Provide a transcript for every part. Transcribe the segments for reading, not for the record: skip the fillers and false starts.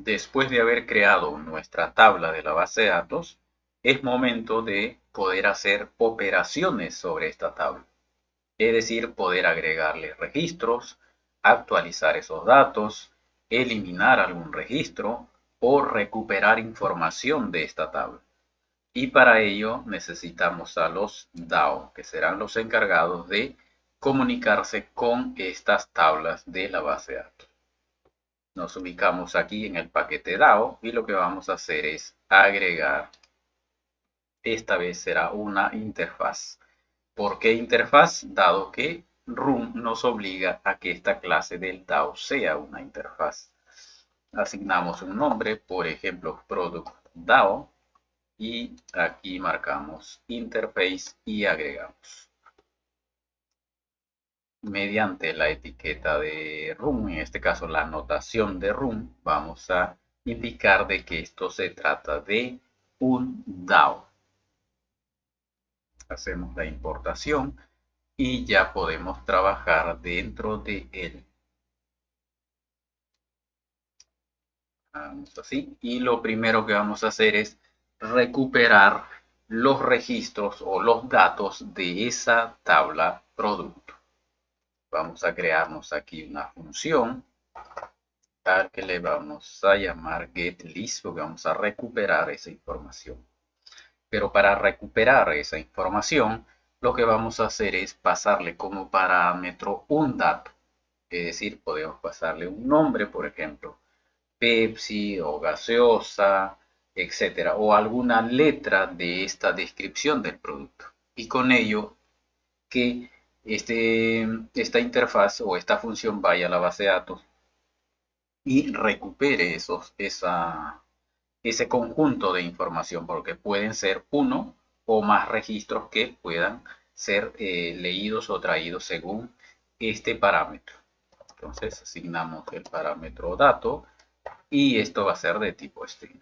después de haber creado nuestra tabla de la base de datos, es momento de poder hacer operaciones sobre esta tabla. Es decir, poder agregarle registros, actualizar esos datos, eliminar algún registro o recuperar información de esta tabla. Y para ello necesitamos a los DAO, que serán los encargados de comunicarse con estas tablas de la base de datos. Nos ubicamos aquí en el paquete DAO y lo que vamos a hacer es agregar, esta vez será una interfaz. ¿Por qué interfaz? Dado que Room nos obliga a que esta clase del DAO sea una interfaz. Asignamos un nombre, por ejemplo, Product DAO, y aquí marcamos Interface y agregamos. Mediante la etiqueta de Room, en este caso la anotación de Room, vamos a indicar de que esto se trata de un DAO. Hacemos la importación y ya podemos trabajar dentro de él. Vamos así. Y lo primero que vamos a hacer es recuperar los registros o los datos de esa tabla producto. Vamos a crearnos aquí una función al que le vamos a llamar getList, porque vamos a recuperar esa información. Pero para recuperar esa información, lo que vamos a hacer es pasarle como parámetro un dato. Es decir, podemos pasarle un nombre, por ejemplo, Pepsi o gaseosa, etcétera, o alguna letra de esta descripción del producto. Y con ello, que esta interfaz o esta función vaya a la base de datos y recupere ese conjunto de información, porque pueden ser uno o más registros que puedan ser leídos o traídos según este parámetro. Entonces asignamos el parámetro dato y esto va a ser de tipo string.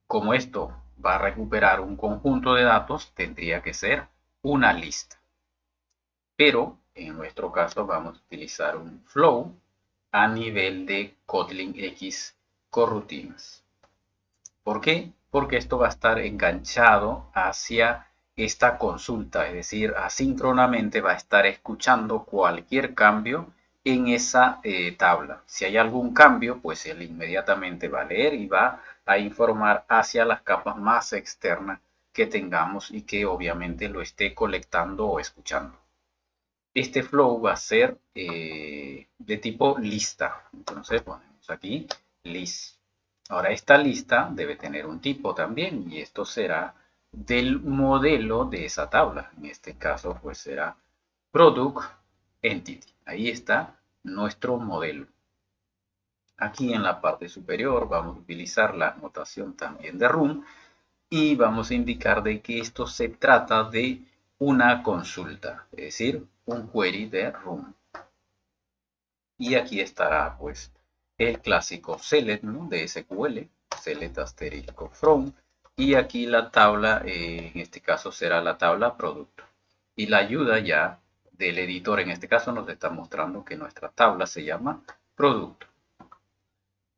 Como esto va a recuperar un conjunto de datos, tendría que ser una lista. Pero en nuestro caso vamos a utilizar un flow a nivel de Kotlin X coroutinas. ¿Por qué? Porque esto va a estar enganchado hacia esta consulta, es decir, asíncronamente va a estar escuchando cualquier cambio en esa tabla. Si hay algún cambio, pues él inmediatamente va a leer y va a informar hacia las capas más externas que tengamos y que obviamente lo esté colectando o escuchando. Este flow va a ser de tipo lista. Entonces ponemos aquí list. Ahora esta lista debe tener un tipo también y esto será del modelo de esa tabla. En este caso pues será product entity. Ahí está nuestro modelo. Aquí en la parte superior vamos a utilizar la notación también de Room y vamos a indicar de que esto se trata de una consulta, es decir, un query de Room. Y aquí estará pues el clásico select, ¿no?, de SQL, select asterisco from, y aquí la tabla, en este caso será la tabla producto. Y la ayuda ya del editor en este caso nos está mostrando que nuestra tabla se llama producto.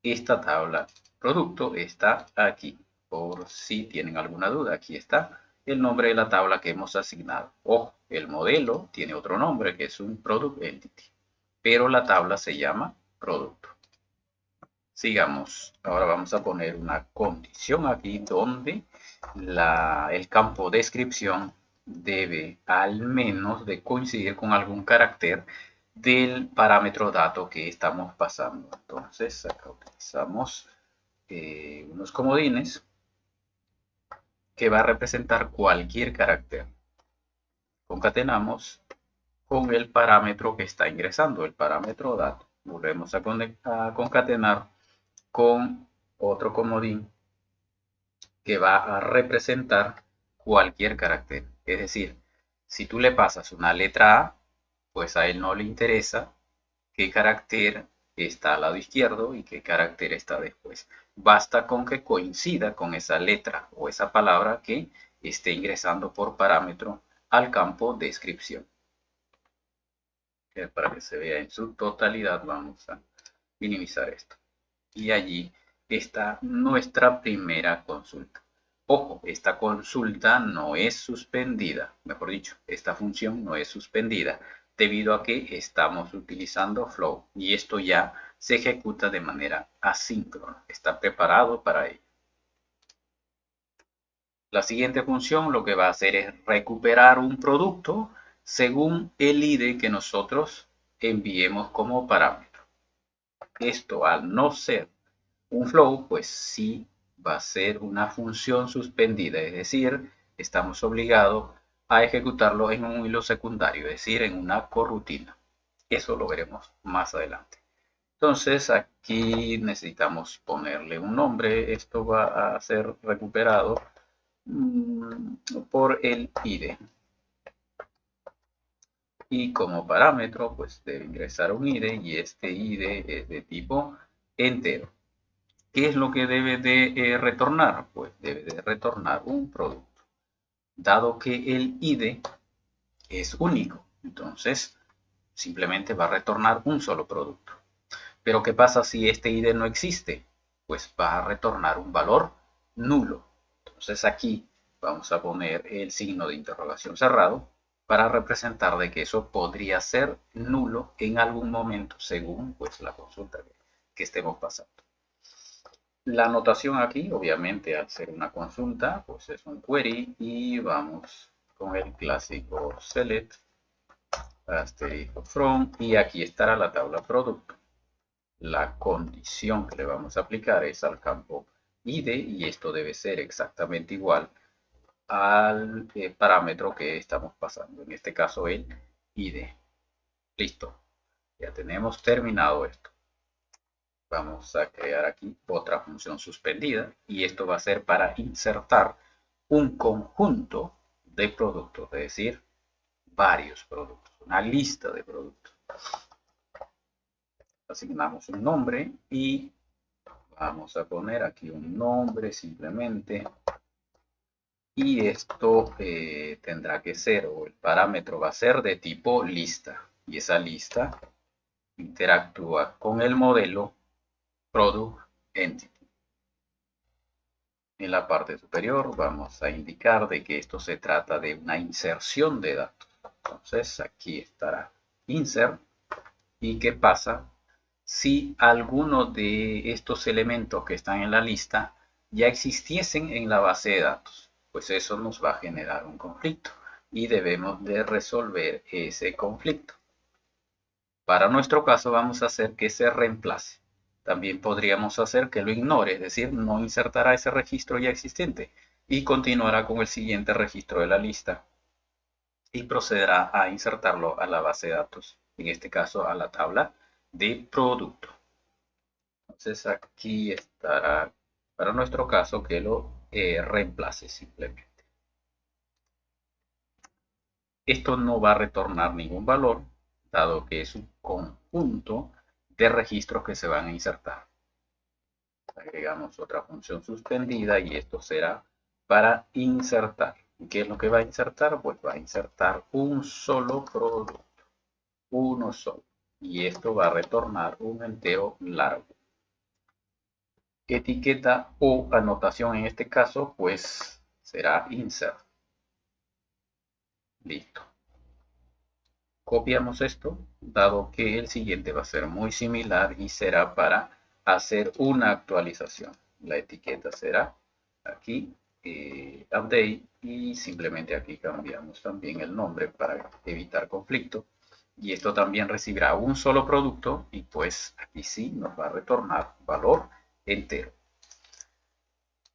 Esta tabla producto está aquí. Por si tienen alguna duda, aquí está el nombre de la tabla que hemos asignado. Ojo, el modelo tiene otro nombre que es un product entity, pero la tabla se llama producto. Sigamos. Ahora vamos a poner una condición aquí donde el campo descripción debe al menos de coincidir con algún carácter del parámetro dato que estamos pasando. Entonces acá utilizamos unos comodines que va a representar cualquier carácter. Concatenamos con el parámetro que está ingresando, el parámetro dato. Volvemos a concatenar con otro comodín que va a representar cualquier carácter. Es decir, si tú le pasas una letra A, pues a él no le interesa qué carácter está al lado izquierdo y qué carácter está después. Basta con que coincida con esa letra o esa palabra que esté ingresando por parámetro al campo descripción. Para que se vea en su totalidad, vamos a minimizar esto. y allí está nuestra primera consulta. Ojo, esta consulta no es suspendida, mejor dicho, esta función no es suspendida debido a que estamos utilizando flow y esto ya se ejecuta de manera asíncrona, está preparado para ello. La siguiente función lo que va a hacer es recuperar un producto según el ID que nosotros enviemos como parámetro. Esto, al no ser un flow, pues sí va a ser una función suspendida, es decir, estamos obligados a ejecutarlo en un hilo secundario, es decir, en una corrutina. Eso lo veremos más adelante. Entonces aquí necesitamos ponerle un nombre. Esto va a ser recuperado por el ID. Y como parámetro, pues debe ingresar un ID y este ID es de tipo entero. ¿Qué es lo que debe de retornar? Pues debe de retornar un producto. Dado que el ID es único, entonces simplemente va a retornar un solo producto. Pero ¿qué pasa si este ID no existe? Pues va a retornar un valor nulo. Entonces aquí vamos a poner el signo de interrogación cerrado para representar de que eso podría ser nulo en algún momento según pues la consulta que estemos pasando. La anotación aquí, obviamente, al ser una consulta, pues es un query y vamos con el clásico select asterisco from y aquí estará la tabla producto. La condición que le vamos a aplicar es al campo ID y esto debe ser exactamente igual al parámetro que estamos pasando, en este caso el ID. Listo, ya tenemos terminado esto. Vamos a crear aquí otra función suspendida y esto va a ser para insertar un conjunto de productos, es decir, varios productos, una lista de productos. Asignamos un nombre y vamos a poner aquí un nombre simplemente y esto tendrá que ser, o el parámetro va a ser de tipo lista y esa lista interactúa con el modelo product entity. En la parte superior vamos a indicar de que esto se trata de una inserción de datos. Entonces aquí estará insert. ¿Y qué pasa si alguno de estos elementos que están en la lista ya existiesen en la base de datos? Pues eso nos va a generar un conflicto y debemos de resolver ese conflicto. Para nuestro caso vamos a hacer que se reemplace. También podríamos hacer que lo ignore, es decir, no insertará ese registro ya existente y continuará con el siguiente registro de la lista y procederá a insertarlo a la base de datos, en este caso a la tabla de producto. Entonces aquí estará para nuestro caso que lo reemplace simplemente. Esto no va a retornar ningún valor, dado que es un conjunto de registros que se van a insertar. Agregamos otra función suspendida y esto será para insertar. ¿Qué es lo que va a insertar? Pues va a insertar un solo producto, uno solo. Y esto va a retornar un entero largo. Etiqueta o anotación en este caso, pues será insert. Listo. Copiamos esto, dado que el siguiente va a ser muy similar y será para hacer una actualización. La etiqueta será aquí, update, y simplemente aquí cambiamos también el nombre para evitar conflicto. Y esto también recibirá un solo producto y pues aquí sí nos va a retornar valor entero.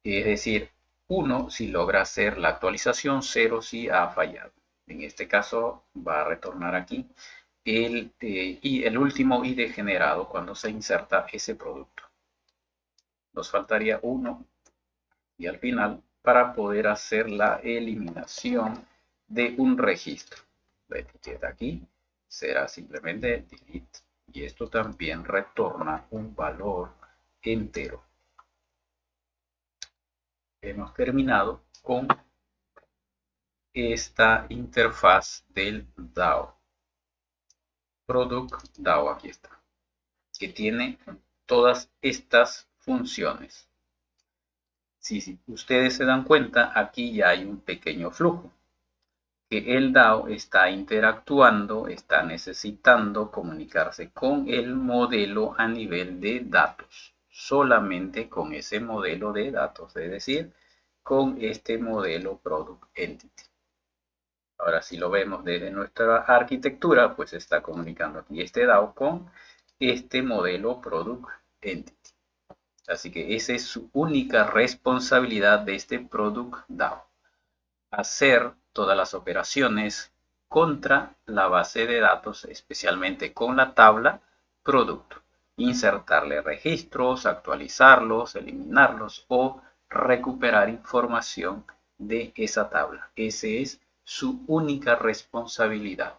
Es decir, 1 si logra hacer la actualización, 0 si ha fallado. En este caso va a retornar aquí el último ID generado cuando se inserta ese producto. Nos faltaría 1 y al final para poder hacer la eliminación de un registro. La etiqueta aquí será simplemente delete y esto también retorna un valor entero. Hemos terminado con esta interfaz del DAO. Product DAO, aquí está. Que tiene todas estas funciones. Si ustedes se dan cuenta, aquí ya hay un pequeño flujo que el DAO está interactuando, está necesitando comunicarse con el modelo a nivel de datos, solamente con ese modelo de datos, es decir, con este modelo Product Entity. Ahora, si lo vemos desde nuestra arquitectura, pues está comunicando aquí este DAO con este modelo Product Entity. Así que esa es su única responsabilidad de este Product DAO. Hacer todas las operaciones contra la base de datos, especialmente con la tabla producto. Insertarle registros, actualizarlos, eliminarlos o recuperar información de esa tabla. Esa es su única responsabilidad.